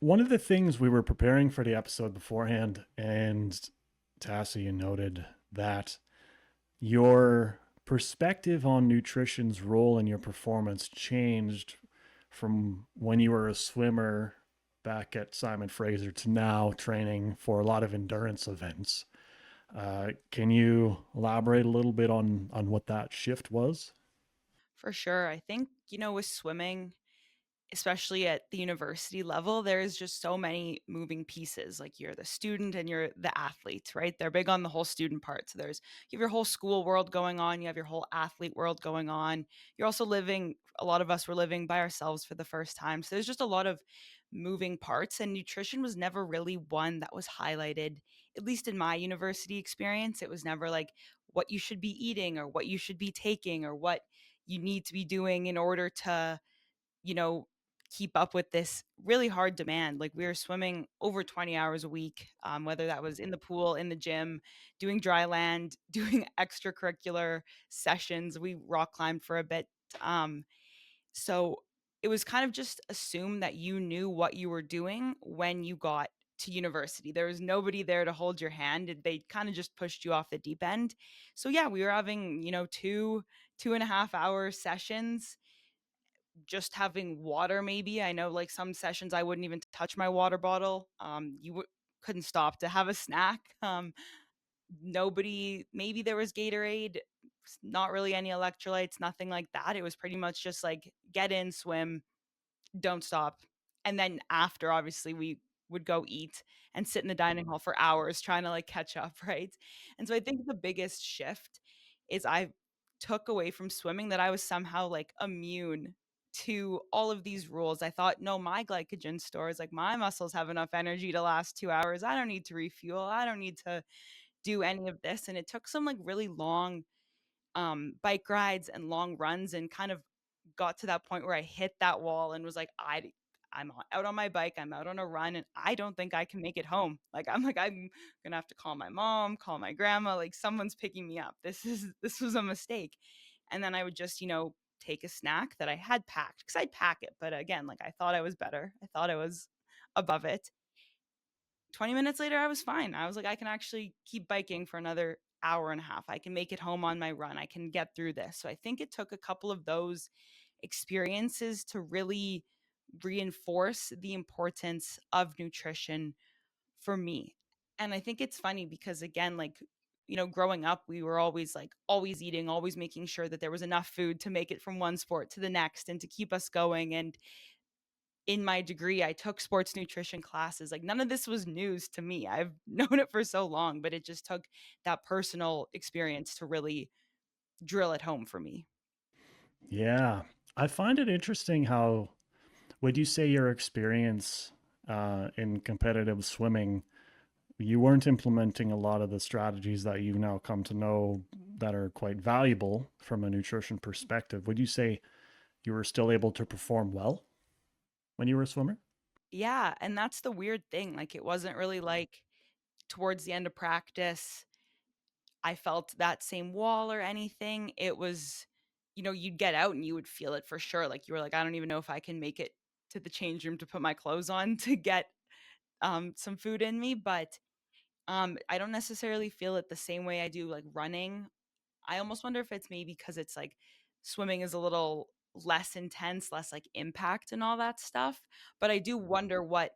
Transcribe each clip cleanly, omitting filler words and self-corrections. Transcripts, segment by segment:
One of the things we were preparing for the episode beforehand, and Tassa, you noted that your perspective on nutrition's role in your performance changed from when you were a swimmer back at Simon Fraser to now training for a lot of endurance events. Can you elaborate a little bit on what that shift was? For sure. I think, with swimming, especially at the university level, there's just so many moving pieces. Like you're the student and you're the athlete, right? They're big on the whole student part. So you have your whole school world going on, you have your whole athlete world going on. You're also living, a lot of us were living by ourselves for the first time. So there's just a lot of moving parts, and nutrition was never really one that was highlighted, at least in my university experience. It was never like what you should be eating or what you should be taking or what you need to be doing in order to, you know, keep up with this really hard demand. Like we were swimming over 20 hours a week, whether that was in the pool, in the gym, doing dry land, doing extracurricular sessions. We rock climbed for a bit. So it was kind of just assumed that you knew what you were doing when you got to university. There was nobody there to hold your hand. They kind of just pushed you off the deep end. So yeah, we were having, 2.5 hour sessions, just having water. Maybe I know, like, some sessions I wouldn't even touch my water bottle. Couldn't stop to have a snack. Nobody, maybe there was Gatorade, not really any electrolytes, nothing like that. It was pretty much just like get in, swim, don't stop. And then after, obviously, we would go eat and sit in the dining hall for hours trying to, like, catch up, right? And so I think the biggest shift is I took away from swimming that I was somehow, like, immune to all of these rules. I thought, "No, my glycogen stores, like, my muscles have enough energy to last 2 hours. I don't need to refuel. I don't need to do any of this." And it took some, like, really long bike rides and long runs, and kind of got to that point where I hit that wall and was like, I'm out on my bike, I'm out on a run, and I don't think I can make it home. Like, I'm gonna have to call my mom, call my grandma, like someone's picking me up. This was a mistake. And then I would just, take a snack that I had packed, because I'd pack it. But again, like, I thought I was better. I thought I was above it. 20 minutes later, I was fine. I was like, I can actually keep biking for another hour and a half. I can make it home on my run. I can get through this. So I think it took a couple of those experiences to really reinforce the importance of nutrition for me. And I think it's funny because, again, like, growing up, we were always like always eating, always making sure that there was enough food to make it from one sport to the next and to keep us going. And in my degree, I took sports nutrition classes. Like, none of this was news to me. I've known it for so long, but it just took that personal experience to really drill it home for me. Yeah, I find it interesting how would you say your experience in competitive swimming, you weren't implementing a lot of the strategies that you now come to know that are quite valuable from a nutrition perspective. Would you say you were still able to perform well when you were a swimmer? Yeah, and that's the weird thing. Like, it wasn't really like towards the end of practice, I felt that same wall or anything. It was, you'd get out and you would feel it for sure. Like, you were like, I don't even know if I can make it to the change room to put my clothes on to get some food in me. But I don't necessarily feel it the same way I do like running. I almost wonder if it's maybe because it's like swimming is a little less intense, less like impact and all that stuff. But I do wonder what,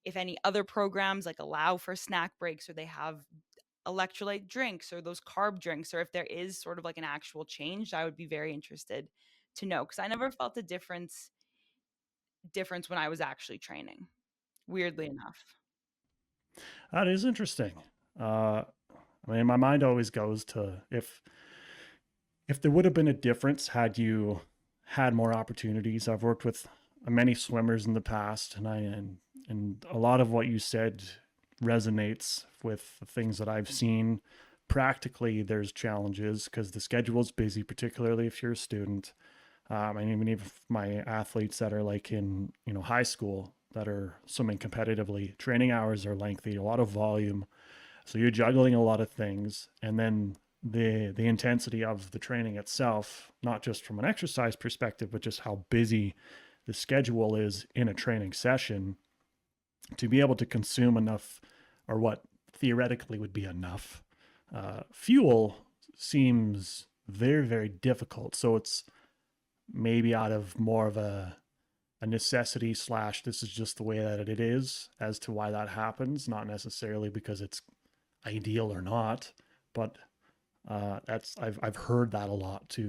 if any other programs like allow for snack breaks, or they have electrolyte drinks or those carb drinks, or if there is sort of like an actual change. I would be very interested to know, because I never felt a difference when I was actually training, weirdly enough. That is interesting. Uh, I mean, my mind always goes to if there would have been a difference had you had more opportunities. I've worked with many swimmers in the past, and a lot of what you said resonates with the things that I've seen. Practically, there's challenges because the schedule's busy, particularly if you're a student. And even if my athletes that are like in high school that are swimming competitively, training hours are lengthy, a lot of volume, so you're juggling a lot of things, and then the intensity of the training itself, not just from an exercise perspective, but just how busy the schedule is in a training session. to be able to consume enough, or what theoretically would be enough fuel, seems very, very difficult. So it's maybe out of more of a necessity slash this is just the way that it is as to why that happens, not necessarily because it's ideal or not, but that's I've heard that a lot too